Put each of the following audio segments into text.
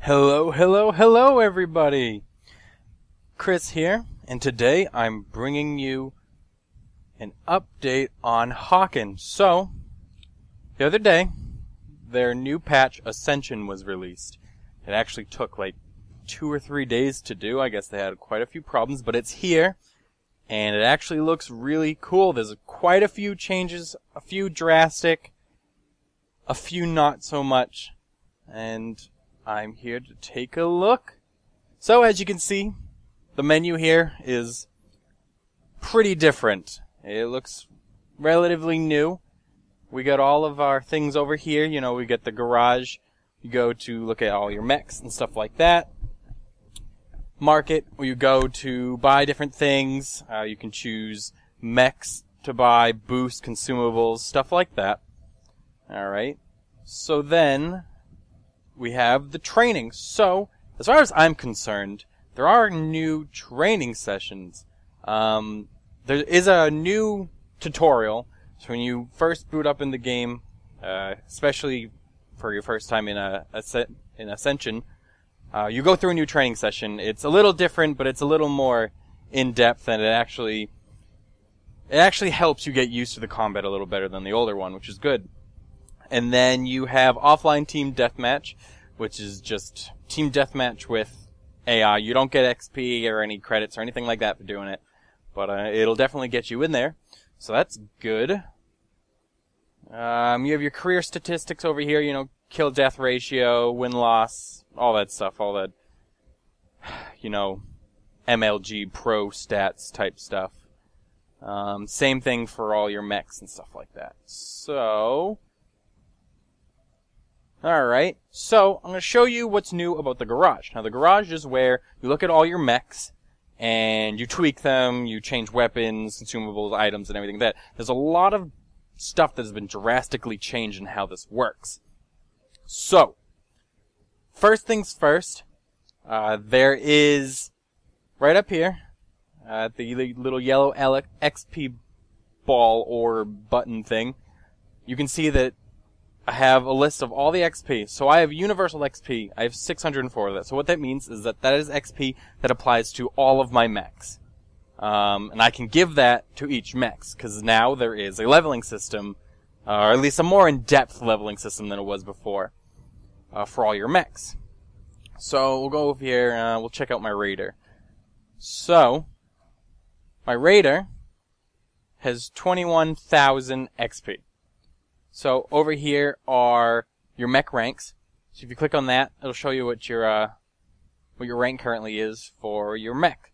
Hello, hello, hello everybody! Chris here, and today I'm bringing you an update on Hawken. So, the other day, their new patch, Ascension, was released. It actually took like 2 or 3 days to do. I guess they had quite a few problems, but it's here, and it actually looks really cool. There's quite a few changes, a few drastic, a few not so much, and I'm here to take a look. So as you can see, the menu here is pretty different. It looks relatively new. We got all of our things over here. You know, we got the garage. You go to look at all your mechs and stuff like that. Market, where you go to buy different things. You can choose mechs to buy, boost, consumables, stuff like that. Alright. So then we have the training. So, as far as I'm concerned, there are new training sessions. There is a new tutorial. So when you first boot up in the game, especially for your first time in Ascension, you go through a new training session. It's a little different, but it's a little more in-depth, and it actually helps you get used to the combat a little better than the older one, which is good. And then you have offline team deathmatch, which is just team deathmatch with AI. You don't get XP or any credits or anything like that for doing it, but it'll definitely get you in there. So that's good. You have your career statistics over here, you know, kill-death ratio, win-loss, all that stuff, all that, you know, MLG pro stats type stuff. Same thing for all your mechs and stuff like that. So, alright, so I'm going to show you what's new about the garage. Now the garage is where you look at all your mechs and you tweak them, you change weapons, consumables, items, and everything like that. There's a lot of stuff that has been drastically changed in how this works. So, first things first, there is, right up here, the little yellow XP ball or button thing, you can see that I have a list of all the XP. So I have universal XP. I have 604 of that. So what that means is that is XP that applies to all of my mechs. And I can give that to each mechs, because now there is a leveling system, or at least a more in-depth leveling system than it was before, for all your mechs. So we'll go over here, we'll check out my Raider. So, my Raider has 21,000 XP. So over here are your mech ranks. So if you click on that, it'll show you what your rank currently is for your mech.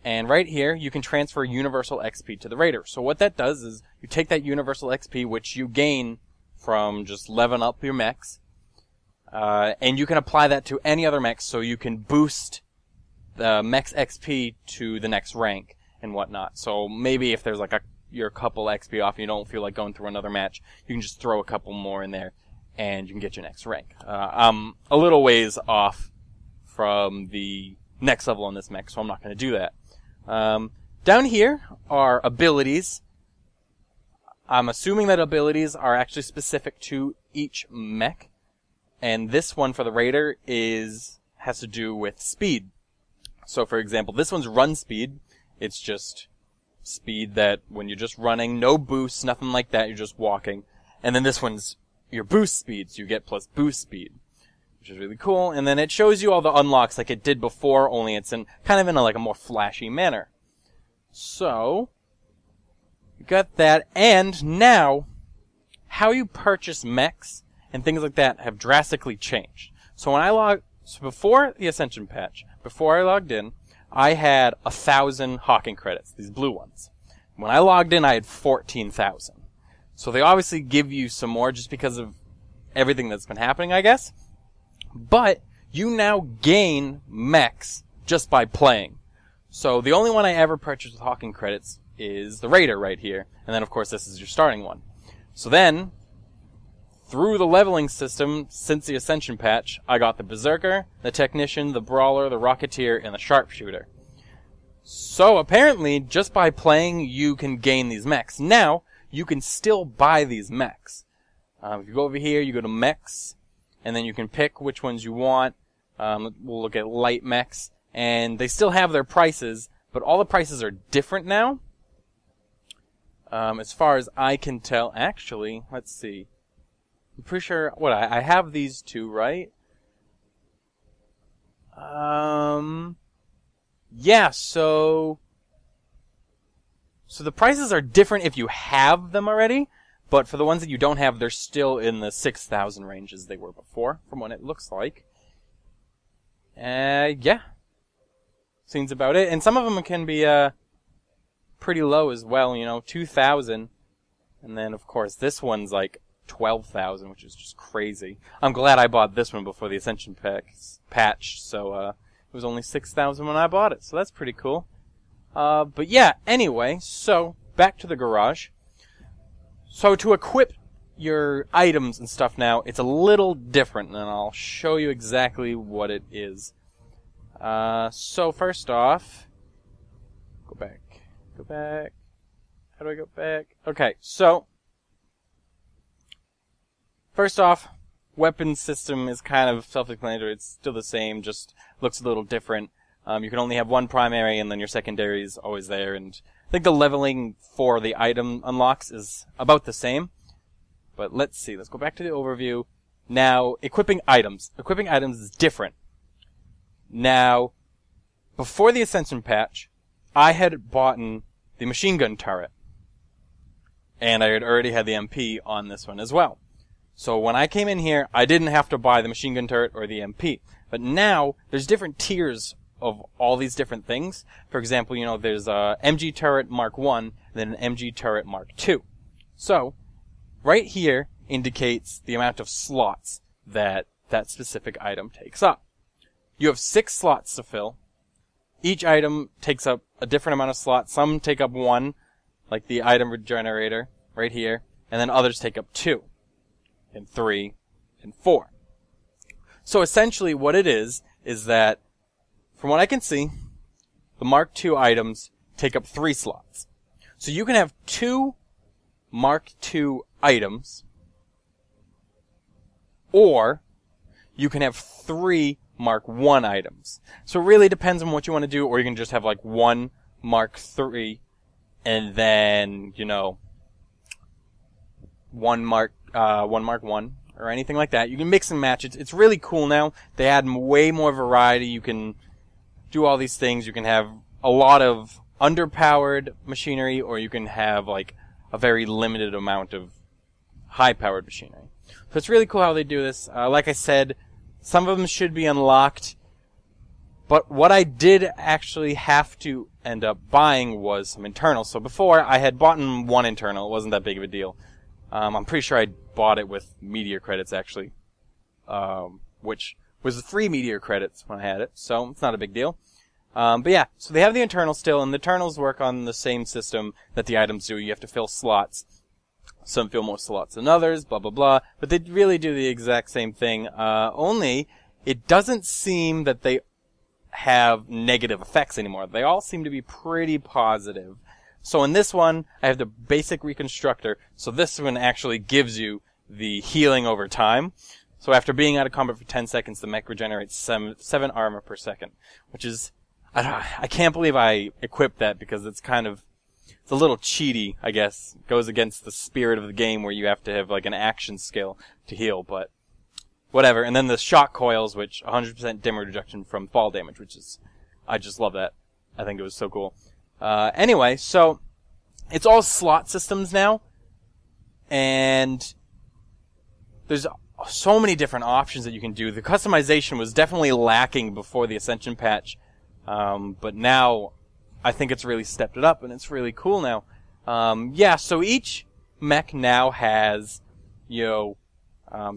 And right here, you can transfer universal XP to the Raider. So what that does is you take that universal XP, which you gain from just leveling up your mechs, and you can apply that to any other mech, so you can boost the mech's XP to the next rank and whatnot. So maybe if there's like you're a couple XP off and you don't feel like going through another match, you can just throw a couple more in there and you can get your next rank. I'm a little ways off from the next level on this mech, so I'm not going to do that. Down here are abilities. I'm assuming that abilities are actually specific to each mech, and this one for the Raider has to do with speed. So for example, this one's run speed. It's just speed that when you're just running, no boosts, nothing like that, you're just walking. And then this one's your boost speed, so you get plus boost speed, which is really cool. And then it shows you all the unlocks like it did before, only it's in kind of in a more flashy manner. So, you got that, and now, how you purchase mechs and things like that have drastically changed. So before the Ascension patch, before I logged in, I had 1,000 Hawken credits, these blue ones. When I logged in, I had 14,000. So they obviously give you some more just because of everything that's been happening, I guess. But you now gain mechs just by playing. So the only one I ever purchased with Hawken credits is the Raider right here. And then, of course, this is your starting one. So then, through the leveling system, since the Ascension patch, I got the Berserker, the Technician, the Brawler, the Rocketeer, and the Sharpshooter. So apparently, just by playing, you can gain these mechs. Now, you can still buy these mechs. If you go over here, you go to mechs, and then you can pick which ones you want. We'll look at light mechs, and they still have their prices, but all the prices are different now. As far as I can tell, actually, let's see. I'm pretty sure, I have these two, right? Yeah, so the prices are different if you have them already, but for the ones that you don't have, they're still in the 6,000 range as they were before, from what it looks like. Yeah. Seems about it. And some of them can be, pretty low as well, 2,000. And then, of course, this one's like 12,000, which is just crazy. I'm glad I bought this one before the Ascension patch, so, it was only 6,000 when I bought it, so that's pretty cool. But yeah, anyway, so, back to the garage. So to equip your items and stuff now, it's a little different, and I'll show you exactly what it is. So first off, go back. How do I go back? Okay, so, first off, weapon system is kind of self-explanatory. It's still the same, just looks a little different. You can only have one primary, and then your secondary is always there, and I think the leveling for the item unlocks is about the same. But let's see. Let's go back to the overview. Now, equipping items. Equipping items is different. Now, before the Ascension patch, I had bought the machine gun turret. And I had already had the MP on this one as well. So when I came in here, I didn't have to buy the machine gun turret or the MP. But now, there's different tiers of all these different things. For example, there's a MG turret Mark 1, and then an MG turret Mark 2. So, right here indicates the amount of slots that that specific item takes up. You have 6 slots to fill. Each item takes up a different amount of slots. Some take up 1, like the item regenerator, right here, and then others take up 2, and 3, and 4. So essentially what it is that, from what I can see, the Mark II items take up 3 slots. So you can have 2 Mark II items, or you can have 3 Mark I items. So it really depends on what you want to do, or you can just have like 1 Mark III, and then, 1 Mark I, or anything like that. You can mix and match. It's really cool now. They add way more variety. You can do all these things. You can have a lot of underpowered machinery, or you can have like a very limited amount of high-powered machinery. So it's really cool how they do this. Like I said, some of them should be unlocked, but what I did actually have to end up buying was some internals. So before, I had bought 1 internal. It wasn't that big of a deal. I'm pretty sure I bought it with Meteor credits, actually, which was 3 Meteor credits when I had it, so it's not a big deal. But yeah, so they have the internals still, and the internals work on the same system that the items do. You have to fill slots. Some fill more slots than others, blah, blah, blah. But they really do the exact same thing. Only, it doesn't seem that they have negative effects anymore. They all seem to be pretty positive. So in this one, I have the basic reconstructor. So this one actually gives you the healing over time. So after being out of combat for 10 seconds, the mech regenerates 7 armor per second. Which is, I can't believe I equipped that, because it's a little cheaty, I guess. It goes against the spirit of the game where you have to have like an action skill to heal, but whatever. And then the shock coils, which 100% damage reduction from fall damage, which is, I just love that. I think it was so cool. Anyway, so it's all slot systems now, and there's so many different options that you can do. The customization was definitely lacking before the Ascension patch, but now I think it's really stepped it up, and it's really cool now. Yeah, so each mech now has,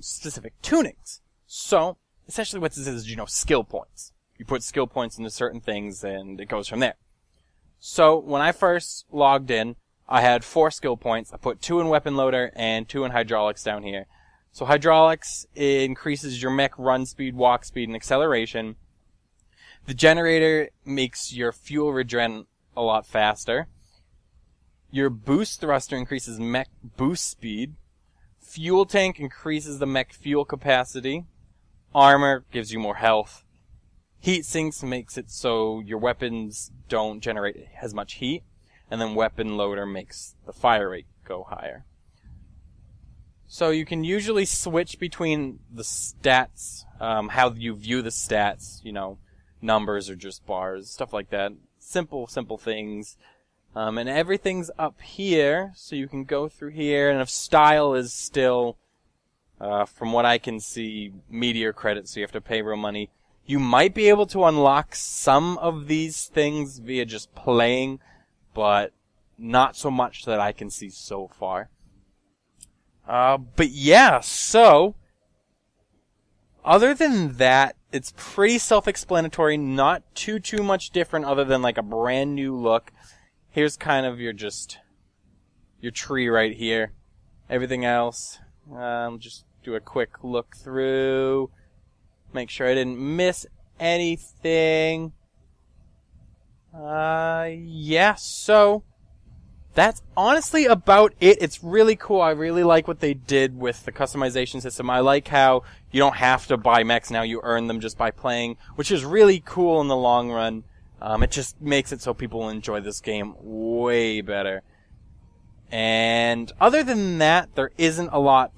specific tunings. So, essentially what this is, skill points. You put skill points into certain things, and it goes from there. So, when I first logged in, I had 4 skill points. I put 2 in weapon loader and 2 in hydraulics down here. So hydraulics increases your mech run speed, walk speed, and acceleration. The generator makes your fuel regen a lot faster. Your boost thruster increases mech boost speed. Fuel tank increases the mech fuel capacity. Armor gives you more health. Heat sinks makes it so your weapons don't generate as much heat, and then weapon loader makes the fire rate go higher. So you can usually switch between the stats, how you view the stats, you know, numbers or just bars, stuff like that. Simple things. And everything's up here, so you can go through here, and if style is still, from what I can see, meteor credits, so you have to pay real money. You might be able to unlock some of these things via just playing, but not so much that I can see so far. But yeah, so, other than that, it's pretty self-explanatory, not too much different other than like a brand new look. Here's kind of your tree right here. Everything else, just do a quick look through. Make sure I didn't miss anything. Yeah, so that's honestly about it. It's really cool. I really like what they did with the customization system. I like how you don't have to buy mechs now. You earn them just by playing, which is really cool in the long run. It just makes it so people enjoy this game way better. And other than that, there isn't a lot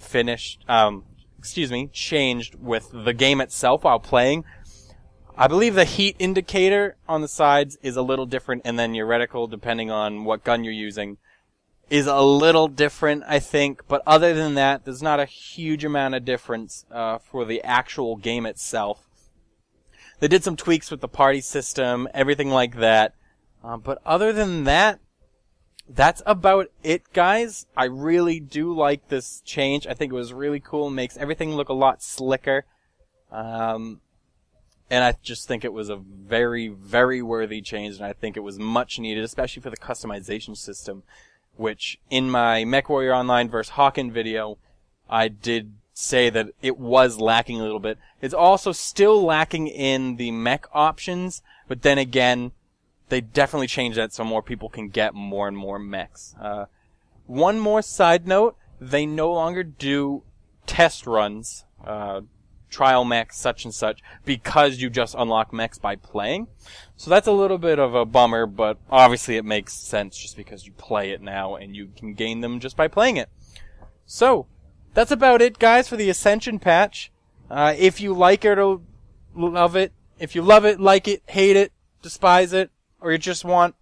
changed with the game itself while playing. I believe the heat indicator on the sides is a little different, and then your reticle, depending on what gun you're using, is a little different, I think. But other than that, there's not a huge amount of difference for the actual game itself. They did some tweaks with the party system, everything like that. But other than that, that's about it, guys. I really do like this change. I think it was really cool. It makes everything look a lot slicker. And I just think it was a very, very worthy change, and I think it was much needed, especially for the customization system, which in my MechWarrior Online vs. Hawken video, I did say that it was lacking a little bit. It's also still lacking in the mech options, but then again, they definitely changed that so more people can get more and more mechs. One more side note, they no longer do test runs, trial mechs, such and such, because you just unlock mechs by playing. So that's a little bit of a bummer, but obviously it makes sense just because you play it now and you can gain them just by playing it. So, that's about it, guys, for the Ascension patch. If you like it or love it, if you love it, like it, hate it, despise it, or you just want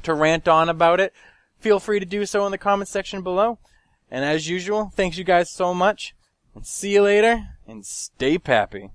to rant on about it, feel free to do so in the comment section below. And as usual, thanks you guys so much, and see you later, and stay pappy.